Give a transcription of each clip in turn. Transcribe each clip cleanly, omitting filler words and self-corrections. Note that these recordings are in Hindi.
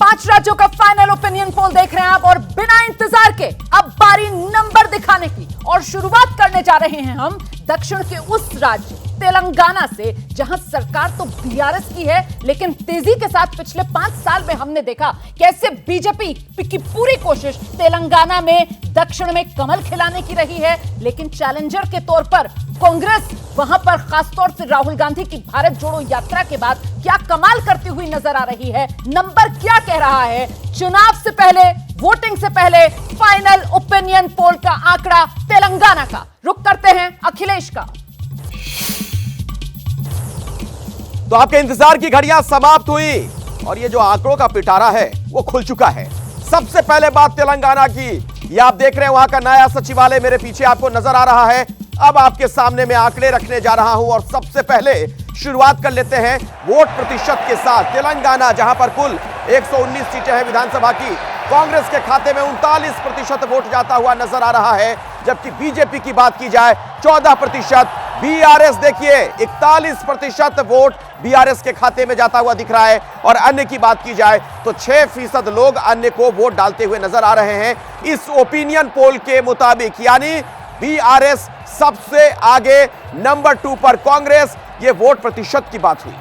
5 राज्यों का फाइनल ओपिनियन पोल देख रहे हैं आप और बिना इंतजार के अब बारी नंबर दिखाने की और शुरुआत करने जा रहे हैं हम दक्षिण के उस राज्य तेलंगाना से जहां सरकार तो बीआरएस की है, लेकिन तेजी के साथ पिछले 5 साल में हमने देखा कैसे बीजेपी की पूरी कोशिश तेलंगाना में दक्षिण में कमल खिलाने की रही है, लेकिन चैलेंजर के तौर पर कांग्रेस वहां पर खासतौर से राहुल गांधी की भारत जोड़ो यात्रा के बाद क्या कमाल करती हुई नजर आ रही है। नंबर क्या कह रहा है? चुनाव से पहले, वोटिंग से पहले फाइनल ओपिनियन पोल का आंकड़ा तेलंगाना का। रुक करते हैं अखिलेश का। तो आपके इंतजार की घड़ियां समाप्त हुई और ये जो आंकड़ों का पिटारा है वो खुल चुका है। सबसे पहले बात तेलंगाना की, ये आप देख रहे हैं वहां का नया सचिवालय मेरे पीछे आपको नजर आ रहा है। अब आपके सामने मैं आंकड़े रखने जा रहा हूं और सबसे पहले शुरुआत कर लेते हैं वोट प्रतिशत के साथ। तेलंगाना जहां पर कुल 119 सीटें हैं विधानसभा की, कांग्रेस के खाते में 39% वोट जाता हुआ नजर आ रहा है, जबकि बीजेपी की बात की जाए 14%, बीआरएस देखिए 41% वोट बीआरएस के खाते में जाता हुआ दिख रहा है और अन्य की बात की जाए तो 6% लोग अन्य को वोट डालते हुए नजर आ रहे हैं इस ओपिनियन पोल के मुताबिक। यानी बीआरएस सबसे आगे, नंबर 2 पर कांग्रेस। ये वोट प्रतिशत की बात हुई।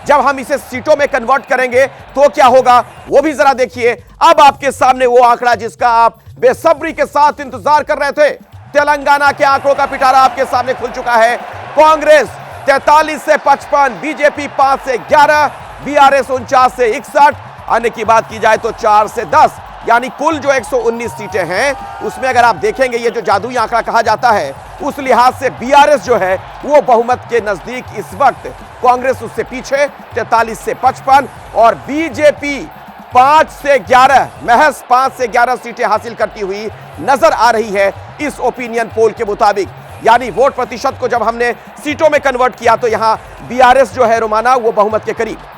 जब हम इसे सीटों में कन्वर्ट करेंगे तो क्या होगा वो भी जरा देखिए। अब आपके सामने वो आंकड़ा जिसका आप बेसब्री के साथ इंतजार कर रहे थे, तेलंगाना के आंकड़ों का पिटारा आपके सामने खुल चुका है। कांग्रेस 43 से 55, बीजेपी 5 से 11, बीआरएस 49 से 61, अन्य की बात की जाए तो 4 से 10, यानी कुल जो 119 सीटें हैं उसमें अगर आप देखेंगे ये जो जादुई आंकड़ा कहा जाता है उस लिहाज से बीआरएस जो है वो बहुमत के नजदीक इस वक्त, कांग्रेस उससे पीछे 43 से 55 और बीजेपी 5 से 11, महज 5 से 11 सीटें हासिल करती हुई नजर आ रही है इस ओपिनियन पोल के मुताबिक। यानी वोट प्रतिशत को जब हमने सीटों में कन्वर्ट किया तो यहां बीआरएस जो है रोमाना वो बहुमत के करीब।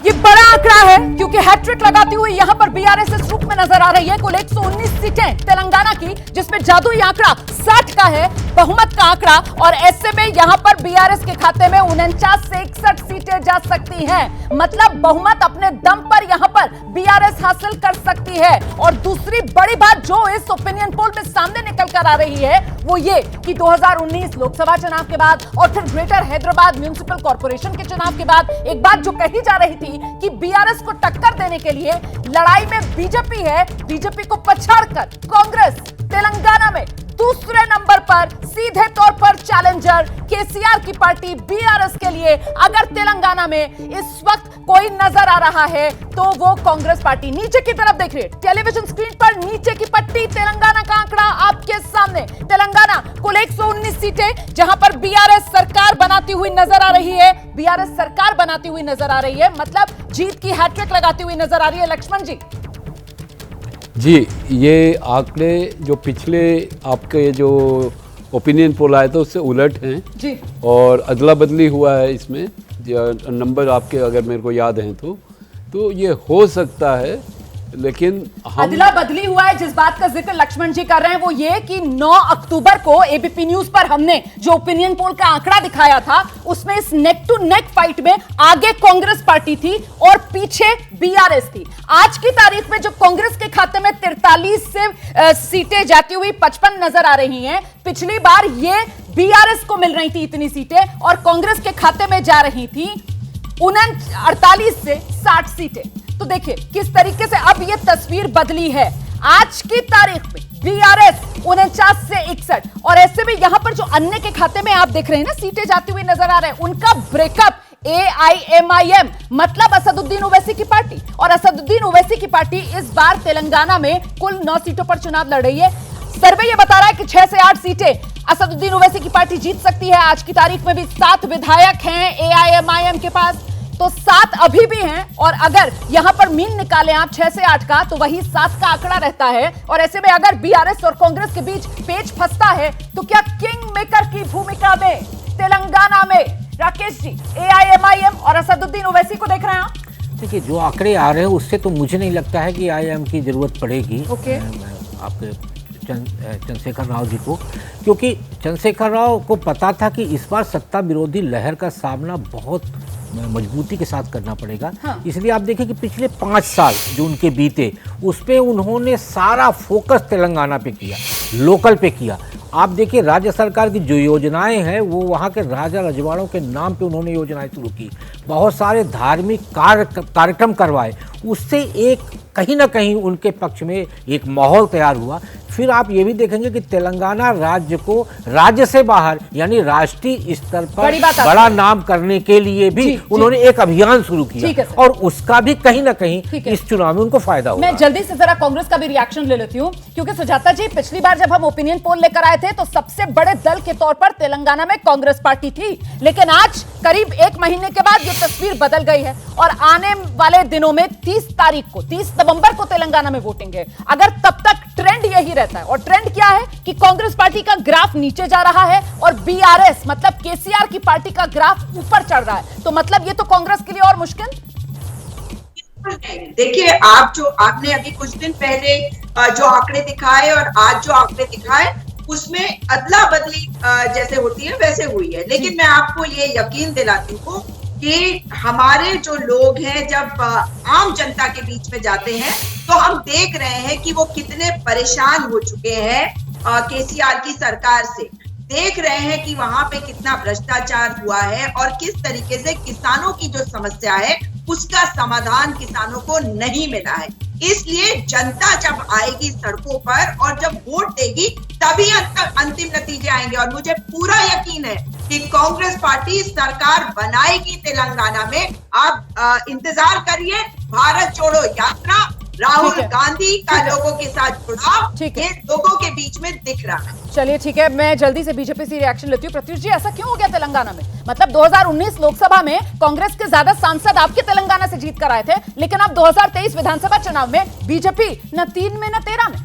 ये बड़ा आंकड़ा है क्योंकि हैट्रिक लगाती हुई यहां पर बीआरएस इस रूप में नजर आ रही है। कुल 119 सीटें तेलंगाना की, जिसमें जादुई आंकड़ा 60 का है, बहुमत का आंकड़ा, और ऐसे में यहां पर बीआरएस के खाते में 49 से 61 सीटें जा सकती हैं। मतलब बहुमत अपने दम पर यहां पर बीआरएस हासिल कर सकती है। और दूसरी बड़ी बात जो इस ओपिनियन पोल में सामने निकल कर आ रही है वो ये कि 2019 लोकसभा चुनाव के बाद और फिर ग्रेटर हैदराबाद म्युनिसिपल कॉर्पोरेशन के चुनाव के बाद एक बात जो कही जा रही थी कि बीआरएस को टक्कर देने के लिए लड़ाई में बीजेपी है, बीजेपी को पछाड़कर कांग्रेस तेलंगाना में दूसरे नंबर पर, सीधे तौर पर चैलेंजर केसीआर की पार्टी बीआरएस के लिए अगर तेलंगाना में इस वक्त कोई नजर आ रहा है तो वो कांग्रेस पार्टी। नीचे की तरफ देख रहे हैं टेलीविजन स्क्रीन पर, नीचे की पट्टी तेलंगाना का आंकड़ा आपके सामने। तेलंगाना कुल 119 सीटें जहां पर बीआरएस सरकार बनाती हुई नजर आ रही है, बीआरएस सरकार बनाती हुई नजर आ रही है, मतलब जीत की हैट्रिक लगाती हुई नजर आ रही है। लक्ष्मण जी, ये आंकड़े जो पिछले आपके जो ओपिनियन पोल आए थे उससे उलट हैं जी, और अदला बदली हुआ है इसमें। नंबर आपके अगर मेरे को याद हैं तो ये हो सकता है, लेकिन अदला बदली हुआ है। जिस बात का जिक्र लक्ष्मण जी कर रहे हैं वो ये कि 9 अक्टूबर को एबीपी न्यूज पर हमने जो ओपिनियन पोल का आंकड़ा दिखाया था उसमें इस नेक टू नेक फाइट में आगे कांग्रेस पार्टी थी और पीछे बीआरएस थी। आज की तारीख में जो कांग्रेस के खाते में 43 से सीटें जाती हुई 55 नजर आ रही हैं, पिछली बार ये बीआरएस को मिल रही थी इतनी सीटें और कांग्रेस के खाते में जा रही थी 48 से 60 सीटें। तो देखिए किस तरीके से अब ये तस्वीर बदली है। आज की तारीख में बीआरएस 49 से 61 और ऐसे में यहां पर जो अन्य के खाते में आप देख रहे हैं ना सीटें जाती हुई नजर आ रहे हैं, उनका ब्रेकअप AIMIM मतलब असदुद्दीन ओवैसी की पार्टी, और असदुद्दीन ओवैसी की पार्टी इस बार तेलंगाना में कुल 9 सीटों पर चुनाव लड़ रही है। सर्वे ये बता रहा है कि 6 से 8 सीटें असदुद्दीन ओवैसी की पार्टी जीत सकती है। आज की तारीख में भी 7 विधायक हैं AIMIM के पास, तो 7 अभी भी हैं, और अगर यहां पर मीन निकालें आप 6 से 8 का तो वही 7 का आंकड़ा रहता है। और ऐसे में अगर बीआरएस और कांग्रेस के बीच पेच फंसता है तो क्या किंग मेकर की भूमिका में तेलंगाना में राकेश जी AIMIM और असदुद्दीन ओवैसी को देख रहे हैं आप? देखिए जो आंकड़े आ रहे हैं उससे तो मुझे नहीं लगता है कि AIM की जरूरत पड़ेगी आपके चंद्रशेखर राव जी को, क्योंकि चंद्रशेखर राव को पता था कि इस बार सत्ता विरोधी लहर का सामना बहुत मजबूती के साथ करना पड़ेगा। हाँ। इसलिए आप देखें कि पिछले 5 साल जो उनके बीते, उस पर उन्होंने सारा फोकस तेलंगाना पे किया, लोकल पे किया। आप देखिए राज्य सरकार की जो योजनाएं हैं वो वहाँ के राजा रजवाड़ों के नाम पे उन्होंने योजनाएं शुरू की, बहुत सारे धार्मिक कार्यक्रम करवाए, उससे एक कहीं ना कहीं उनके पक्ष में एक माहौल तैयार हुआ। फिर आप ये भी देखेंगे कि तेलंगाना राज्य को राज्य से बाहर यानी राष्ट्रीय स्तर पर बड़ा नाम करने के लिए भी उन्होंने एक अभियान शुरू किया और उसका भी कहीं ना कहीं इस चुनाव में उनको फायदा हुआ। मैं जल्दी से जरा कांग्रेस का भी रिएक्शन ले लेती हूं, क्योंकि सुजाता जी पिछली बार जब हम ओपिनियन पोल लेकर आए थे तो सबसे बड़े दल के तौर पर तेलंगाना में कांग्रेस पार्टी थी, लेकिन आज करीब 1 महीने के बाद ये तस्वीर बदल गई है और आने वाले दिनों में 30 नवंबर को तेलंगाना में वोटिंग है। अगर तब तक ट्रेंड यही रहता है, और ट्रेंड क्या है कि कांग्रेस पार्टी का ग्राफ नीचे जा रहा है और बीआरएस मतलब केसीआर की पार्टी का ग्राफ ऊपर चढ़ रहा है, तो मतलब ये तो कांग्रेस के लिए और मुश्किल। देखिए, आपने अभी कुछ दिन पहले जो आंकड़े दिखाए और आज जो आंकड़े दिखाए उसमें अदला बदली जैसे होती है वैसे हुई है, लेकिन मैं आपको ये यकीन दिलाती हूँ कि हमारे जो लोग हैं जब आम जनता के बीच में जाते हैं तो हम देख रहे हैं कि वो कितने परेशान हो चुके हैं केसीआर की सरकार से। देख रहे हैं कि वहां पे कितना भ्रष्टाचार हुआ है और किस तरीके से किसानों की जो समस्या है उसका समाधान किसानों को नहीं मिला है। इसलिए जनता जब आएगी सड़कों पर और जब वोट देगी तभी अंतिम नतीजे आएंगे और मुझे पूरा यकीन है कि कांग्रेस पार्टी सरकार बनाएगी तेलंगाना में। आप इंतजार करिए, भारत जोड़ो यात्रा, राहुल गांधी का लोगों के साथ जुड़ाव ये लोगों के बीच में दिख रहा है। चलिए ठीक है, मैं जल्दी से बीजेपी से रिएक्शन लेती हूँ। प्रत्युष जी, ऐसा क्यों हो गया तेलंगाना में? मतलब 2019 लोकसभा में कांग्रेस के ज्यादा सांसद आपके तेलंगाना से जीत कर आए थे, लेकिन अब 2023 विधानसभा चुनाव में बीजेपी न 3 में न 13 में।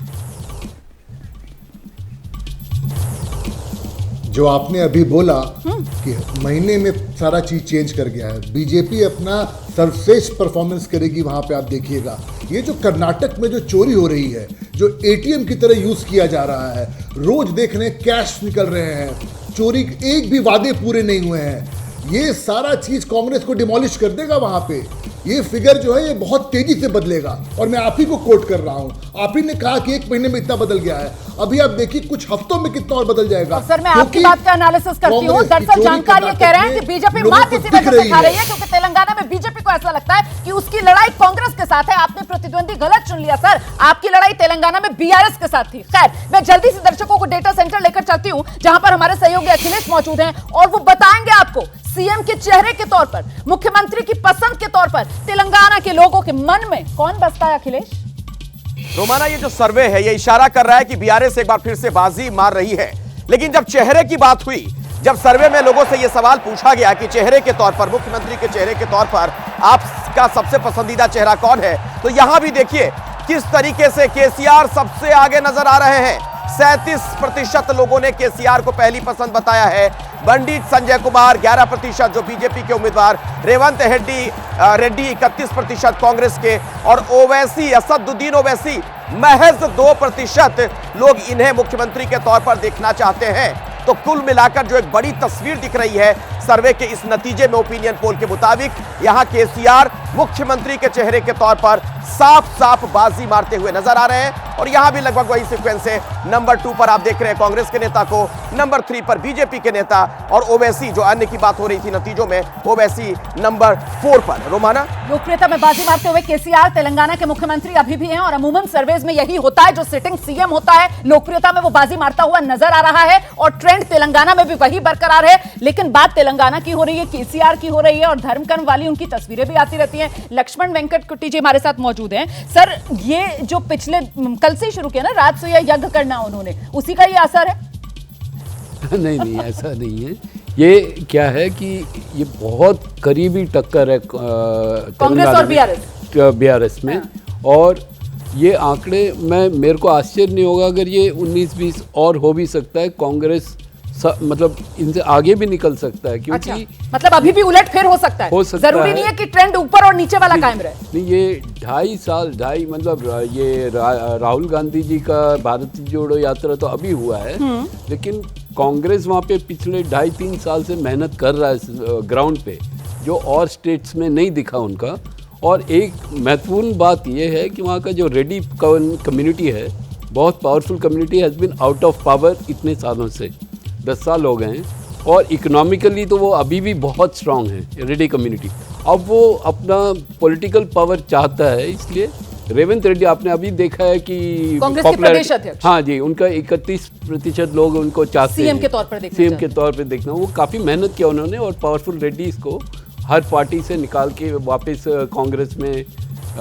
जो आपने अभी बोला कि महीने में सारा चीज चेंज कर गया है, बीजेपी अपना सर्वश्रेष्ठ परफॉर्मेंस करेगी वहां पे। आप देखिएगा ये जो कर्नाटक में जो चोरी हो रही है, जो एटीएम की तरह यूज किया जा रहा है, रोज देख रहे हैं कैश निकल रहे हैं, चोरी एक भी वादे पूरे नहीं हुए हैं, ये सारा चीज कांग्रेस को डिमोलिश कर देगा वहां पे। ये फिगर जो है ये बहुत तेजी से बदलेगा और मैं आप ही को कोट कर रहा हूं। आप ही ने कहा कि 1 महीने में इतना बदल गया है, अभी आप देखिए कुछ हफ्तों में कितना और बदल जाएगा। सर मैं आपकी बात का एनालिसिस करती हूँ। दरअसल जानकार ये कह रहे हैं कि बीजेपी मात इसी वजह से खा रही है क्योंकि तेलंगाना में बीजेपी को ऐसा लगता है कि उसकी लड़ाई कांग्रेस के साथ है। आपने प्रतिद्वंदी गलत चुन लिया सर, आपकी लड़ाई तेलंगाना में बीआरएस के साथ थी। खैर, मैं जल्दी से दर्शकों को डेटा सेंटर लेकर चलती हूँ जहां पर हमारे सहयोगी अखिलेश मौजूद हैं और वो बताएंगे आपको सीएम के चेहरे के तौर पर, मुख्यमंत्री की पसंद के तौर पर तेलंगाना के लोगों के मन में कौन बसता है। अखिलेश, रोमाना, ये जो सर्वे है ये इशारा कर रहा है कि बीआरएस एक बार फिर से बाजी मार रही है, लेकिन जब चेहरे की बात हुई, जब सर्वे में लोगों से यह सवाल पूछा गया कि चेहरे के तौर पर, मुख्यमंत्री के चेहरे के तौर पर आपका सबसे पसंदीदा चेहरा कौन है, तो यहां भी देखिए किस तरीके से केसीआर सबसे आगे नजर आ रहे हैं। 37% लोगों ने केसीआर को पहली पसंद बताया है। पंडित संजय कुमार 11%, जो बीजेपी के उम्मीदवार, रेवंत रेड्डी 31% कांग्रेस के, और ओवैसी, असदुद्दीन ओवैसी महज 2% लोग इन्हें मुख्यमंत्री के तौर पर देखना चाहते हैं। तो कुल मिलाकर जो एक बड़ी तस्वीर दिख रही है सर्वे के इस नतीजे में, ओपिनियन पोल के मुताबिक यहां केसीआर मुख्यमंत्री के चेहरे के तौर पर साफ साफ बाजी मारते हुए नजर आ रहे हैं। और यहां भी लगभग वही सीक्वेंस है। नंबर 2 पर आप देख रहे हैं कांग्रेस के नेता को, नंबर 3 पर बीजेपी के नेता, और ओवैसी, जो अन्य की बात हो रही थी नतीजों में, ओवैसी नंबर 4 पर। रोमाना, लोकप्रियता में बाजी मारते हुए केसीआर तेलंगाना के मुख्यमंत्री अभी भी हैं और अमूमन सर्वेज में यही होता है, जो सिटिंग सीएम होता है लोकप्रियता में वो बाजी मारता हुआ नजर आ रहा है और ट्रेंड तेलंगाना में भी वही बरकरार है। लेकिन बात तेलंगाना की हो रही है, केसीआर की हो रही है और धर्मकर्म वाली उनकी तस्वीरें भी आती रहती हैं। लक्ष्मण वेंकट कुट्टी जी हमारे साथ मौजूद हैं। सर, ये जो पिछले कल से ही शुरू किया ना राजसूया यज्ञ करना उन्होंने, उसी का ये असर है? नहीं, ऐसा नहीं है। ये क्या है कि ये बहुत करीबी टक्कर है कांग्रेस और बीआरएस में। हाँ। और ये आंकड़े मेरे को आश्चर्य नहीं होगा अगर ये 19-20 और हो भी सकता है। कांग्रेस मतलब इनसे आगे भी निकल सकता है, क्योंकि अच्छा, मतलब अभी भी उलट फेर हो सकता है। जरूरी नहीं है कि ट्रेंड ऊपर और नीचे वाला कायम रहे। नहीं, ये 2.5 मतलब ये राहुल गांधी जी का भारत जोड़ो यात्रा तो अभी हुआ है, लेकिन कांग्रेस वहाँ पे पिछले 2.5-3 साल से मेहनत कर रहा है ग्राउंड पे। जो और स्टेट्स में नहीं दिखा उनका। और एक महत्वपूर्ण बात यह है कि वहाँ का जो रेड्डी कम्युनिटी है, बहुत powerful community, has been out of power इतने सालों से, 10 साल हो गए हैं। और इकोनॉमिकली तो वो अभी भी बहुत स्ट्रांग है रेड्डी कम्युनिटी। अब वो अपना पॉलिटिकल पावर चाहता है, इसलिए रेवंत रेड्डी आपने अभी देखा है कि कांग्रेस के प्रदेश अध्यक्ष, हाँ जी, उनका 31% लोग उनको चाहते हैं सीएम के तौर पर देखना, सीएम के तौर पे देखना। वो काफ़ी मेहनत किया उन्होंने और पावरफुल रेड्डीज को हर पार्टी से निकाल के वापस कांग्रेस में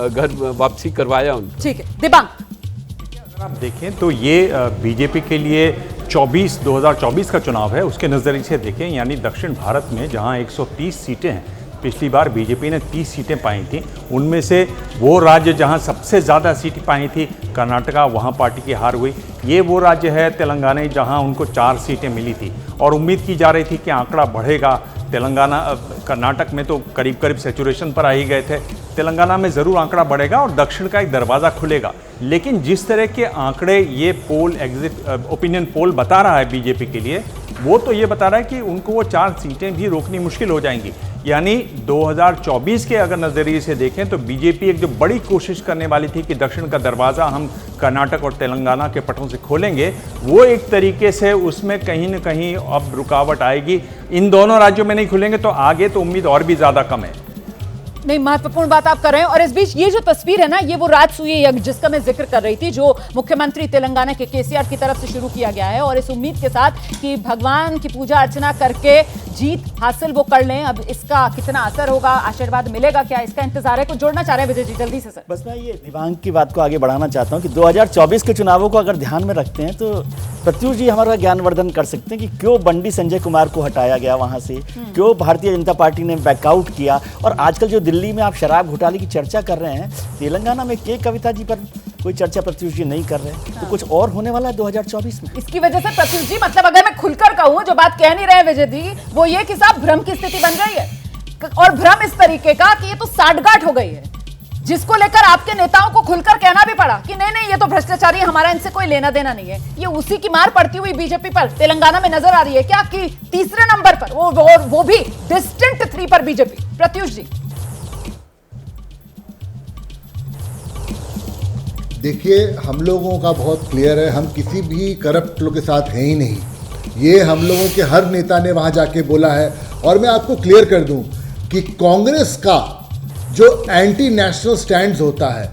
घर वापसी करवाया उन्होंने। ठीक है दिबांग, अगर आप देखें तो ये बीजेपी के लिए 2024 का चुनाव है, उसके नज़रिए से देखें, यानी दक्षिण भारत में जहां 130 सीटें हैं, पिछली बार बीजेपी ने 30 सीटें पाई थी, उनमें से वो राज्य जहां सबसे ज़्यादा सीटें पाई थी कर्नाटका, वहां पार्टी की हार हुई। ये वो राज्य है तेलंगाना जहां उनको 4 सीटें मिली थी और उम्मीद की जा रही थी कि आंकड़ा बढ़ेगा। तेलंगाना कर्नाटक में तो करीब करीब सैचुरेशन पर आ ही गए थे, तेलंगाना में ज़रूर आंकड़ा बढ़ेगा और दक्षिण का एक दरवाज़ा खुलेगा। लेकिन जिस तरह के आंकड़े ये पोल ओपिनियन पोल बता रहा है बीजेपी के लिए, वो तो ये बता रहा है कि उनको वो 4 सीटें भी रोकनी मुश्किल हो जाएंगी। यानी 2024 के अगर नज़रिए से देखें तो बीजेपी एक जो बड़ी कोशिश करने वाली थी कि दक्षिण का दरवाज़ा हम कर्नाटक और तेलंगाना के पटों से खोलेंगे, वो एक तरीके से उसमें कहीं न कहीं अब रुकावट आएगी। इन दोनों राज्यों में नहीं खुलेंगे तो आगे तो उम्मीद और भी ज़्यादा कम है। नहीं, महत्वपूर्ण बात आप कर रहे हैं। और इस बीच ये जो तस्वीर है ना, ये वो राजसूय यज्ञ जिसका मैं जिक्र कर रही थी, जो मुख्यमंत्री तेलंगाना के केसीआर की तरफ से शुरू किया गया है, और इस उम्मीद के साथ कि भगवान की पूजा अर्चना करके जीत हासिल वो कर लें। अब इसका कितना असर होगा, आशीर्वाद मिलेगा क्या, इसका इंतजार है। कुछ जोड़ना चाह रहे हैं विजय जी, जल्दी से सर। बस मैं ये दिबांग की बात को आगे बढ़ाना चाहता हूँ कि 2024 के चुनावों को अगर ध्यान में रखते हैं तो प्रत्युष जी हमारा ज्ञानवर्धन कर सकते हैं कि क्यों बंडी संजय कुमार को हटाया गया वहाँ से, क्यों भारतीय जनता पार्टी ने बैकआउट किया। और आजकल जो दिल्ली में आप शराब घोटाले की चर्चा कर रहे हैं, तेलंगाना में के कविता जी पर कोई चर्चा प्रत्युष जी नहीं कर रहे। तो कुछ और होने वाला है 2024 में। इसकी वजह से प्रत्युष जी, मतलब अगर मैं खुलकर कहूं, जो बात कह नहीं रहे विजय जी, वो ये कि साहब भ्रम की स्थिति बन रही है। और भ्रम इस तरीके का कि ये तो साठगांठ हो गई है, जिसको लेकर आपके नेताओं को खुलकर कहना भी पड़ा कि नहीं नहीं ये तो भ्रष्टाचारी, हमारा इनसे कोई लेना देना नहीं है। ये उसी की मार पड़ती हुई बीजेपी पर तेलंगाना में नजर आ रही है क्या, कि तीसरे नंबर पर वो भी डिस्टेंट 3 पर बीजेपी। प्रत्युष जी देखिए, हम लोगों का बहुत क्लियर है, हम किसी भी करप्ट लोग के साथ हैं ही नहीं। ये हम लोगों के हर नेता ने वहाँ जाके बोला है। और मैं आपको क्लियर कर दूं कि कांग्रेस का जो एंटी नेशनल स्टैंड्स होता है,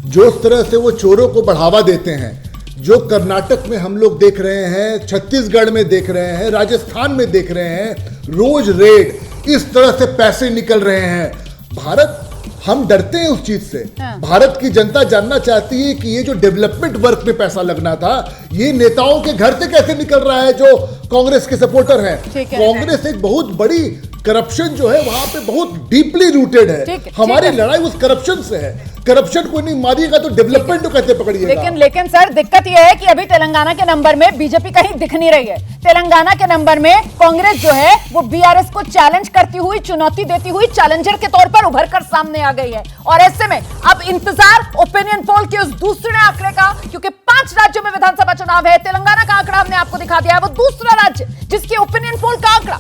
जो इस तरह से वो चोरों को बढ़ावा देते हैं, जो कर्नाटक में हम लोग देख रहे हैं, छत्तीसगढ़ में देख रहे हैं, राजस्थान में देख रहे हैं, रोज रेड, इस तरह से पैसे निकल रहे हैं। भारत, हम डरते हैं उस चीज से। भारत की जनता जानना चाहती है कि ये जो डेवलपमेंट वर्क में पैसा लगना था, ये नेताओं के घर से कैसे निकल रहा है जो कांग्रेस के सपोर्टर हैं। कांग्रेस एक बहुत बड़ी करप्शन जो है वहां पे बहुत डीपली रूटेड है। हमारी लड़ाई उस करप्शन से है। करप्शन को नहीं मारिएगा तो डेवलपमेंट को कैसे पकड़िएगा। लेकिन सर दिक्कत यह है कि अभी तेलंगाना के नंबर में बीजेपी कहीं दिख नहीं रही है। तेलंगाना के नंबर में कांग्रेस जो है वो बीआरएस को चैलेंज करती हुई, चुनौती देती हुई चैलेंजर के तौर पर उभर कर सामने आ गई है। और ऐसे में अब इंतजार ओपिनियन पोल के उस दूसरे आंकड़े का, क्योंकि 5 राज्यों में विधानसभा चुनाव है। तेलंगाना का आंकड़ा हमने आपको दिखा दिया है, वो दूसरा राज्य जिसके ओपिनियन पोल का आंकड़ा,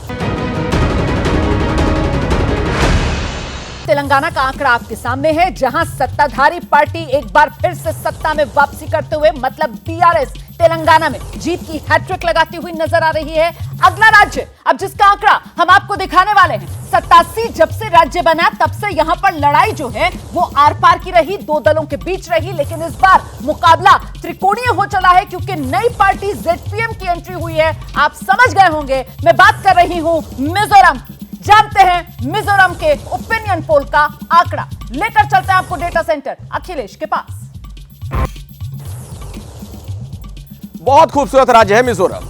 तेलंगाना का आंकड़ा आपके सामने है, जहां सत्ताधारी पार्टी एक बार फिर से सत्ता में वापसी करते हुए, मतलब बीआरएस तेलंगाना में जीत की हैट्रिक लगाती हुई नजर आ रही है। अगला राज्य अब जिसका आंकड़ा हम आपको दिखाने वाले हैं, 87 जब से राज्य बना तब से यहां पर लड़ाई जो है वो आर पार की रही, 2 दलों के बीच रही। लेकिन इस बार मुकाबला त्रिकोणीय हो चला है, क्योंकि नई पार्टी जेडपीएम की एंट्री हुई है। आप समझ गए होंगे मैं बात कर रही हूं मिजोरम की। जानते हैं मिजोरम के ओपिनियन पोल का आंकड़ा। लेकर चलते हैं आपको डेटा सेंटर अखिलेश के पास। बहुत खूबसूरत राज्य है मिजोरम।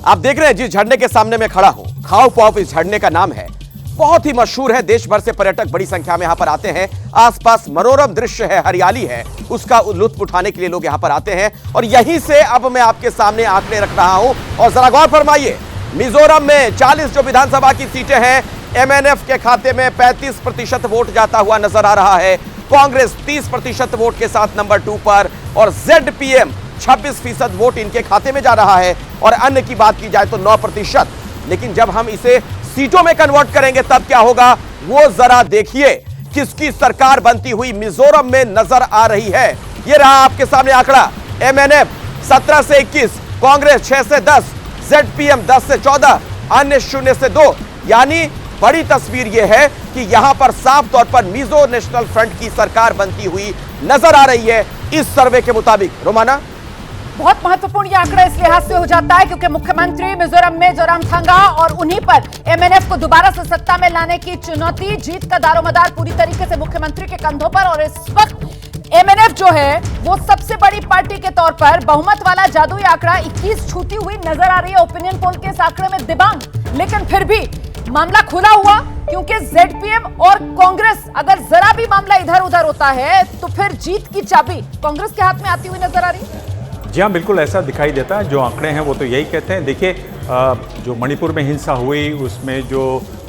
आप देख रहे हैं जिस झरने के सामने मैं खड़ा हूं, खाओ पॉप इस झरने का नाम है। बहुत ही मशहूर है, देश भर से पर्यटक बड़ी संख्या में यहां पर आते हैं। आसपास मनोरम दृश्य है, हरियाली है, उसका लुत्फ उठाने के लिए लोग यहां पर आते हैं। और यहीं से अब मैं आपके सामने आंकड़े रख रहा हूं और जरा गौर फरमाइए। मिजोरम में 40 जो विधानसभा की सीटें हैं, एमएनएफ के खाते में 35% वोट जाता हुआ नजर आ रहा है। कांग्रेस 30% वोट के साथ नंबर 2 पर और जेडपीएम 26% वोट इनके खाते में जा रहा है। और अन्य की बात की जाए तो 9%। लेकिन जब हम इसे सीटों में कन्वर्ट करेंगे तब क्या होगा, वो जरा देखिए। किसकी सरकार बनती हुई मिजोरम में नजर आ रही है। ये रहा आपके सामने आंकड़ा। एमएनएफ 17 से 21, कांग्रेस 6 से 10, जेडपीएम 10 से 14, अन्य 0 से 2। यानी बड़ी तस्वीर यह है कि यहां पर साफ तौर पर मिजो नेशनल फ्रंट की सरकार बनती हुई नजर आ रही है इस सर्वे के मुताबिक। रोमाना, बहुत महत्वपूर्ण यह आंकड़ा इस लिहाज से हो जाता है क्योंकि मुख्यमंत्री मिजोरम में जोरामथंगा और उन्हीं पर एमएनएफ को दोबारा से सत्ता में लाने की चुनौती, जीत का दारोमदार पूरी तरीके से मुख्यमंत्री के कंधों पर। और इस वक्त एमएनएफ जो है वो सबसे बड़ी पार्टी के तौर पर बहुमत वाला जादुई आंकड़ा 21 छूती हुई नजर आ रही है ओपिनियन पोल के इस आंकड़े में दिबांग। लेकिन फिर भी मामला खुला हुआ क्योंकि जेडपीएम और कांग्रेस, अगर जरा भी मामला इधर उधर होता है तो फिर जीत की चाबी कांग्रेस के हाथ में आती हुई नजर आ रही है। जी हाँ, बिल्कुल ऐसा दिखाई देता है। जो आंकड़े हैं वो तो यही कहते हैं। देखिए, जो मणिपुर में हिंसा हुई उसमें जो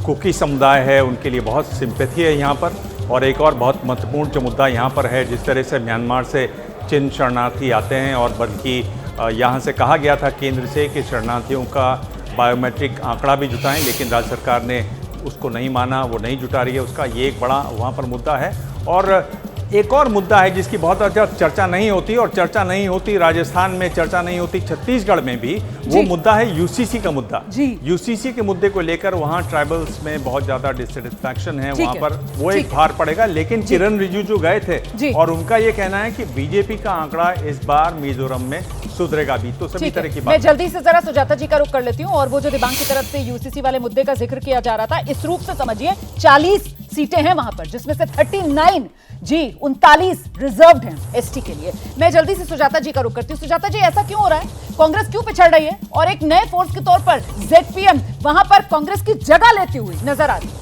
कुकी समुदाय है उनके लिए बहुत सिंपैथी है यहाँ पर। और एक और बहुत महत्वपूर्ण जो मुद्दा यहाँ पर है, जिस तरह से म्यांमार से चिन शरणार्थी आते हैं, और बल्कि यहाँ से कहा गया था केंद्र से कि शरणार्थियों का बायोमेट्रिक आंकड़ा भी जुटाएं, लेकिन राज्य सरकार ने उसको नहीं माना, वो नहीं जुटा रही है उसका। ये एक बड़ा वहाँ पर मुद्दा है। और एक और मुद्दा है जिसकी बहुत ज़्यादा चर्चा नहीं होती, और चर्चा नहीं होती राजस्थान में, चर्चा नहीं होती छत्तीसगढ़ में भी, वो मुद्दा है यूसीसी का मुद्दा। यूसीसी के मुद्दे को लेकर वहाँ ट्राइबल्स में बहुत ज़्यादा डिससेटिस्फैक्शन है, वहाँ पर वो एक भार पड़ेगा। लेकिन किरण रिजिजू गए थे और उनका ये कहना है कि बीजेपी का आंकड़ा इस बार मिजोरम में सुधरेगा भी। तो सभी तरह की बात। मैं जल्दी से जरा सुजाता जी का रुख कर लेती हूँ। और वो जो दिबांग की तरफ से यूसीसी वाले मुद्दे का जिक्र किया जा रहा था, इस रूप से समझिए 40 सीटें हैं वहां पर, जिसमें से 39 रिजर्व्ड हैं एसटी के लिए। मैं जल्दी से सुजाता जी का रुख करती हूँ। सुजाता जी, ऐसा क्यों हो रहा है? कांग्रेस क्यों पिछड़ रही है और एक नए फोर्स के तौर पर जेडपीएम वहां पर कांग्रेस की जगह लेती हुई नजर आ रही है?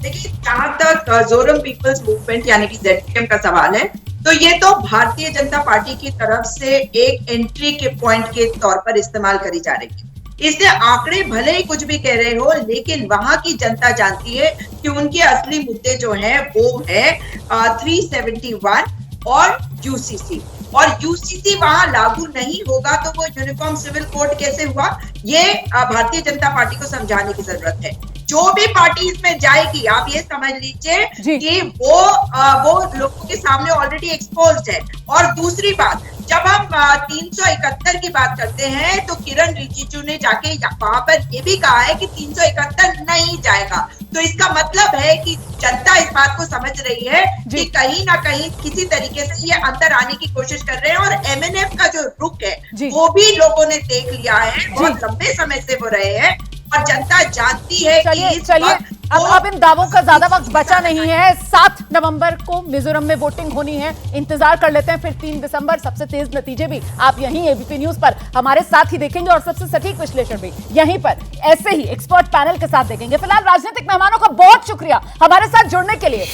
देखिए, जहां तक मिजोरम पीपल्स मूवमेंट यानी कि जेडपीएम का सवाल है, तो ये तो भारतीय जनता पार्टी की तरफ से एक एंट्री के पॉइंट के तौर पर इस्तेमाल करी जा रही है। इससे आंकड़े भले ही कुछ भी कह रहे हो, लेकिन वहां की जनता जानती है कि उनके असली मुद्दे जो हैं वो है 371 और यूसीसी। और यूसीसी वहां लागू नहीं होगा तो वो यूनिफॉर्म सिविल कोड कैसे हुआ, ये भारतीय जनता पार्टी को समझाने की जरूरत है। जो भी पार्टी इसमें जाएगी, आप ये समझ लीजिए कि वो लोगों के सामने ऑलरेडी एक्सपोज्ड है। और दूसरी बात, जब हम 371 की बात करते हैं तो किरण रिजिजू ने जाके वहां पर ये भी कहा है कि 371 नहीं जाएगा। तो इसका मतलब है कि जनता इस बात को समझ रही है कि कहीं ना कहीं किसी तरीके से ये अंदर आने की कोशिश कर रहे हैं। और एमएनएफ का जो रुख है वो भी लोगों ने देख लिया है, बहुत लंबे समय से वो रहे हैं, और जनता जानती है। चलिए अब इन दावों का ज्यादा वक्त बचा नहीं है। 7 नवंबर को मिजोरम में वोटिंग होनी है, इंतजार कर लेते हैं। फिर 3 दिसंबर सबसे तेज नतीजे भी आप यहीं एबीपी न्यूज पर हमारे साथ ही देखेंगे, और सबसे सटीक विश्लेषण भी यहीं पर ऐसे ही एक्सपर्ट पैनल के साथ देखेंगे। फिलहाल राजनीतिक मेहमानों का बहुत शुक्रिया हमारे साथ जुड़ने के लिए।